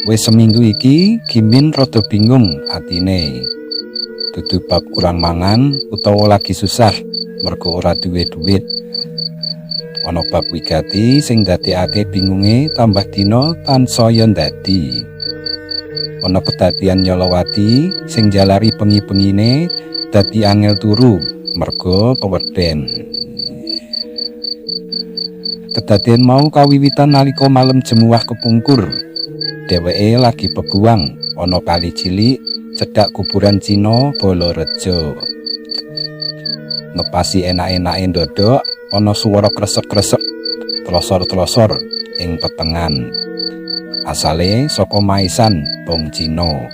Wis seminggu iki Gimin rada bingung atine. Dudu bab kurang mangan utawa lagi susah mergo ora duwe duit. Ana bab wigati sing ndadekake bingunge tambah dina tansaya ndadi. Ana kedadian nyolowati sing jalari bengi-bengine dadi angel turu merga peweden. Kedadian mau kawiwitan nalika malam jemuah kepungkur. Dheweke lagi bebuang ana kali cilik cedhak kuburan Cina Balareja. Ngepasi enak-enake ndodok ana swara kresek-kresek tlosor-tlosor ing petengan. Asale saka maisan bom Cina.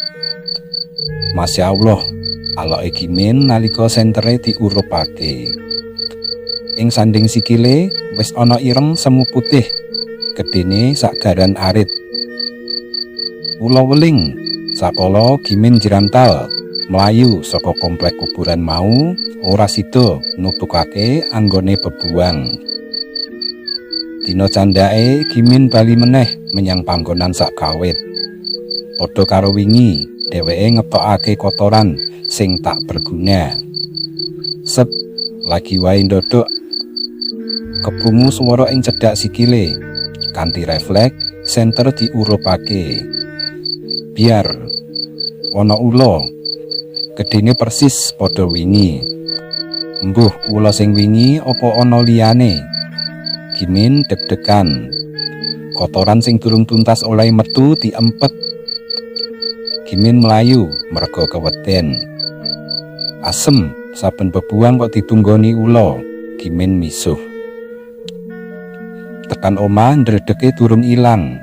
Masya Allah, aloke Gimin nalika sentere diurupake. Ing sanding sikile wis ana ireng semu putih, gedene sak garan arit. Ula weling, sakala Gimin jrantal mlayu saka komplek kuburan mau ora sida nutupake anggone bebuang. Dina candhake Gimin bali meneh menyang panggonan sak kawit. Padha karo wingi, dheweke ngetokake kotoran sing tak berguna. Set lagi wae ndodok kepungu swara ing cedhak sikile. Kanthi refleks senter diurupake. Biar ana ula gedene persis padha wingi. Mbuh ula sing wingi apa ana liyane? Gimin deg-degan. Kotoran sing durung tuntas oleh metu diempet. Gimin melayu merga keweden. Asem saben bebuang kok ditunggoni ula. Gimin misuh. Tekan omah ndredege durung ilang.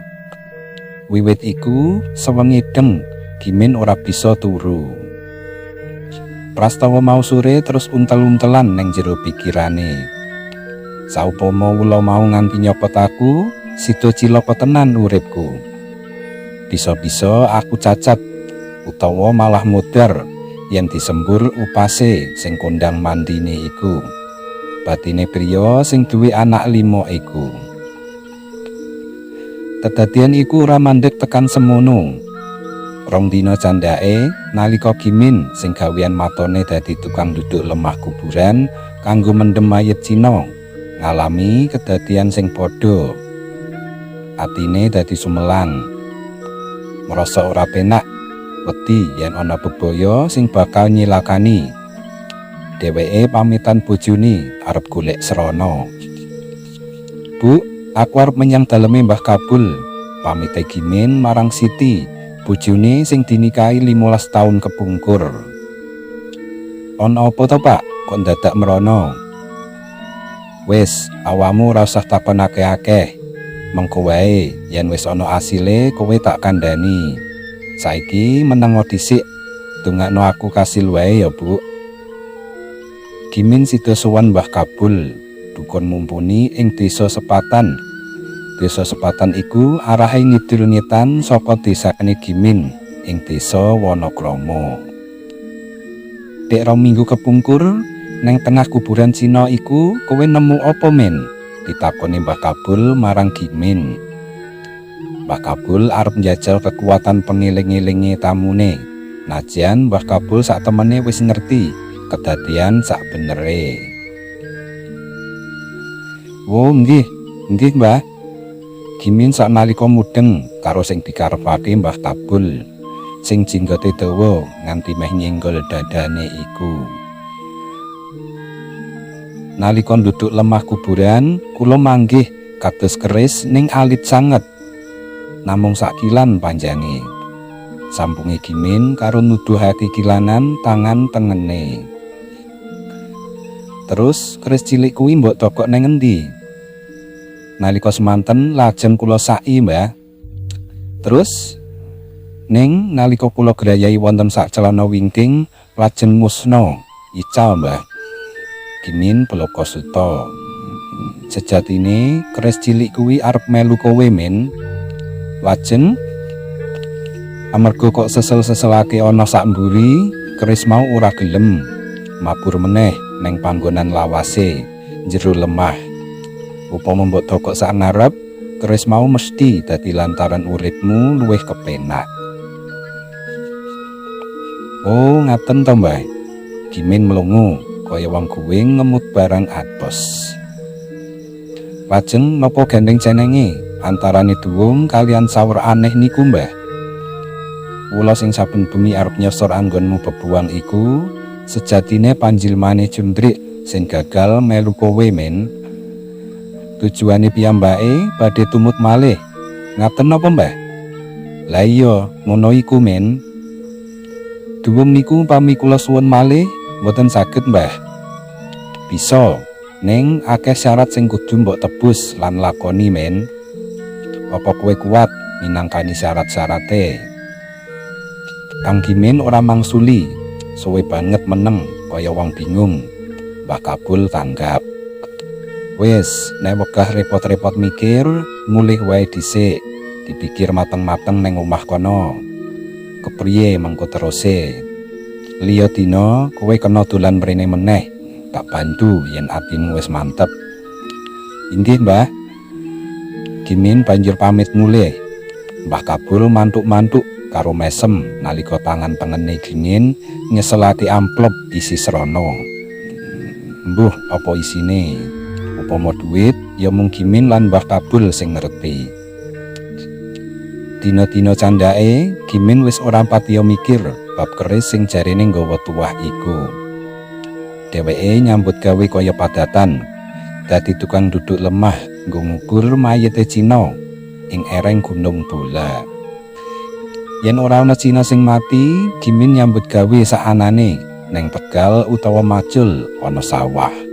Wiwit iku sewengi deng Gimin ora bisa turu. Prastawa mau sore terus untel-untelan neng jero pikirane. Saupama ula mau nganti nyopot aku, sida cilaka tenan uripku. Bisa-bisa aku cacat utawa malah modar yen disembur upase sing kondang mandine iku. Batine priya sing duwe anak 5 iku. Kedadian iku ora mandhek tekan semono. Rong dina candhake nalika Gimin sing gawean matone dadi tukang duduk lemah kuburan kanggo mendem mayit Cina ngalami kedadian sing padha. Atine dadi sumelang. Merasa ora penak, wedi yen ana bebaya sing bakal nyilakani. Dheweke pamitan bojone arep golek srana. Bu, aku arep menyang daleme Mbah Kabul. Pamite Gimin marang Siti, bojone sing dinikahi 15 taun kepungkur. Ana apa to, Pak? Kok dadak merono? Wis, awamu ora usah takon akeh-akeh. Mengko wae yen wis ana asile kowe tak kandhani. Saiki menengo dhisik, dongakno aku kasil wae ya, Bu. Gimin sida sowan Mbah Kabul, dukun mumpuni ing Desa Sepatan. Desa Sepatan iku arahe ngidul ngetan saka desane Gimin ing Desa Wonokrama. Dek rong minggu kepungkur neng tengah kuburan Cina iku kowe nemu apa men? Ditakoni Mbah Kabul marang Gimin. Mbah Kabul arep njajal kekuatan pengiling-ilinge tamune. Najan Mbah Kabul sak temene wis ngerti kedadian sak benere. Wo nggih Mbah. Gimin saknalika mudeng karo sing dikarepake Mbah Kabul, sing jenggote dawa nganti meh nyenggol dadane iku. Nalika nduduk lemah kuburan, kula manggih kados keris ning alit sanget. Namung sakilan panjange. Sampunge Gimin karo nuduhake kilanan tangan tengene. Terus keris cilik kuwi mbok tokok nang endi? Nalika semanten lajeng kula saki, Mbah. Terus ning nalika kula grayai wonten sak celana wingking lajeng musna ical, Mbah. Gimin peloko suta. Sejatine keris cilik kuwi arep melu kowe men. Lajeng amarga kok sesel-seselake ana sak mburi, keris mau ora gelem mabur meneh neng panggonan lawase jero lemah. Upama mbok tokok sak ngarep, keris mau mesti dadi lantaran uripmu luwih kepenak. Oh, ngaten to, Mbah. Gimin mlungu kaya wong guwing ngemut barang atos. Lajeng napa gandeng jenenge antarane duwung kalian sawur aneh niku, Mbah? Kula sing saben bengi arep nyosor anggonmu bebuang iku sejatine panjilmane Jundrik sing gagal melu kowe, men. Tujuane piyambake badhe tumut malih. Ngaten napa, Mbah? Lah iya, ngono iku, men. Duwung niku pami kula suwun malih mboten saged, Mbah. Bisa, ning akeh syarat sing kudu mbok tebus lan lakoni, men. Apa kowe kuat minangkani syarat-syarate? Kang Gimin ora mangsuli, suwe banget meneng kaya wong bingung. Mbah Kabul tanggap. Wis, nek wegah repot-repot mikir, mulih wae dhisik, dipikir mateng-mateng neng omah kono. Kepriye mengko teruse? Liya dina kowe kena dolan mrene meneh, tak bantu yen atimu wis mantep. Inggih, Mbah. Gimin banjur pamit mulih. Mbah Kabul mantuk-mantuk karo mesem nalika tangan tengene Gimin nyeselati amplop isi srana. Mbuh apa isine? Upama duit ya mung Gimin lan Mbah Kabul sing ngerti. Dina-dina candake Gimin wis ora patiya mikir bab keris sing jarene nggawa tuwah iku. Dheweke nyambut gawe kaya padatan, dadi tukang duduk lemah nggo ngukur mayite Cina ing ereng Gunung Bola. Yen ora ana Cina sing mati, Gimin nyambut gawe saanane neng Tegal utawa Macul ana sawah.